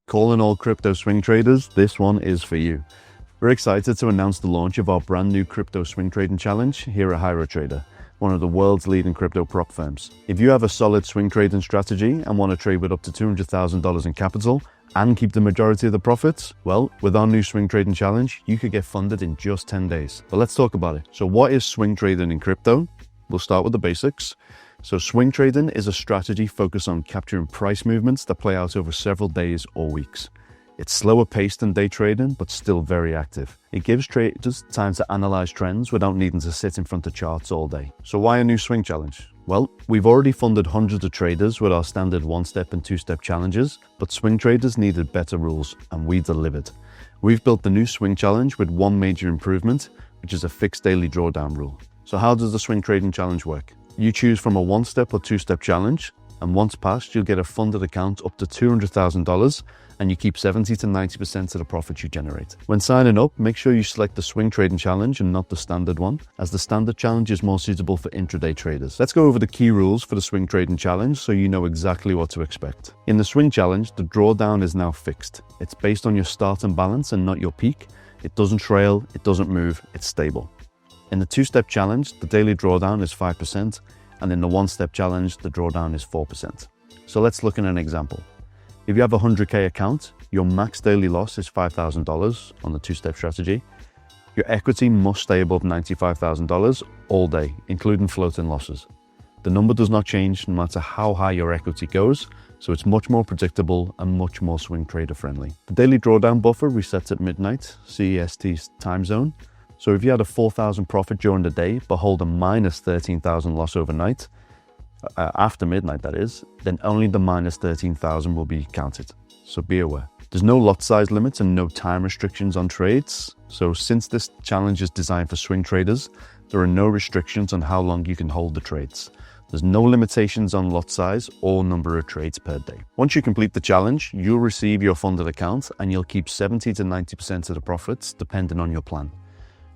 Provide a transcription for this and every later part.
Calling all crypto swing traders, this one is for you. We're excited to announce the launch of our brand new crypto swing trading challenge here at HyroTrader, one of the world's leading crypto prop firms. If you have a solid swing trading strategy and want to trade with up to $200,000 in capital and keep the majority of the profits, well, with our new swing trading challenge, you could get funded in just 10 days. But let's talk about it. So what is swing trading in crypto? We'll start with the basics. So swing trading is a strategy focused on capturing price movements that play out over several days or weeks. It's slower paced than day trading, but still very active. It gives traders time to analyze trends without needing to sit in front of charts all day. So why a new swing challenge? Well, we've already funded hundreds of traders with our standard one-step and two-step challenges, but swing traders needed better rules, and we delivered. We've built the new swing challenge with one major improvement, which is a fixed daily drawdown rule. So how does the swing trading challenge work? You choose from a one-step or two-step challenge, and once passed, you'll get a funded account up to $200,000, and you keep 70 to 90% of the profits you generate. When signing up, make sure you select the swing trading challenge and not the standard one, as the standard challenge is more suitable for intraday traders. Let's go over the key rules for the swing trading challenge so you know exactly what to expect. In the swing challenge, the drawdown is now fixed. It's based on your starting balance and not your peak. It doesn't trail, it doesn't move, it's stable. In the two-step challenge, the daily drawdown is 5%, and in the one-step challenge, the drawdown is 4%. So let's look at an example. If you have a 100K account, your max daily loss is $5,000 on the two-step strategy. Your equity must stay above $95,000 all day, including floating losses. The number does not change no matter how high your equity goes, so it's much more predictable and much more swing trader friendly. The daily drawdown buffer resets at midnight, CEST time zone. So if you had a 4,000 profit during the day, but hold a minus 13,000 loss overnight, after midnight that is, then only the minus 13,000 will be counted. So be aware. There's no lot size limits and no time restrictions on trades. So since this challenge is designed for swing traders, there are no restrictions on how long you can hold the trades. There's no limitations on lot size or number of trades per day. Once you complete the challenge, you'll receive your funded account and you'll keep 70 to 90% of the profits depending on your plan.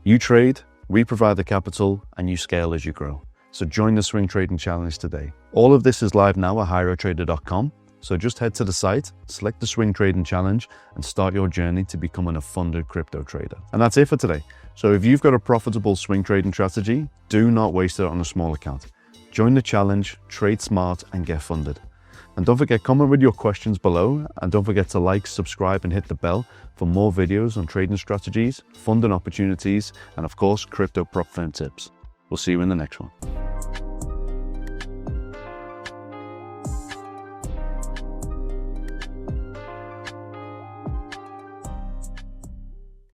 You trade, we provide the capital, and you scale as you grow. So join the swing trading challenge today. All of this is live now at HyroTrader.com. So just head to the site, select the swing trading challenge, and start your journey to becoming a funded crypto trader. And that's it for today. So if you've got a profitable swing trading strategy, do not waste it on a small account. Join the challenge, trade smart, and get funded. And don't forget, comment with your questions below, and don't forget to like, subscribe, and hit the bell for more videos on trading strategies, funding opportunities, and of course, crypto prop firm tips. We'll see you in the next one.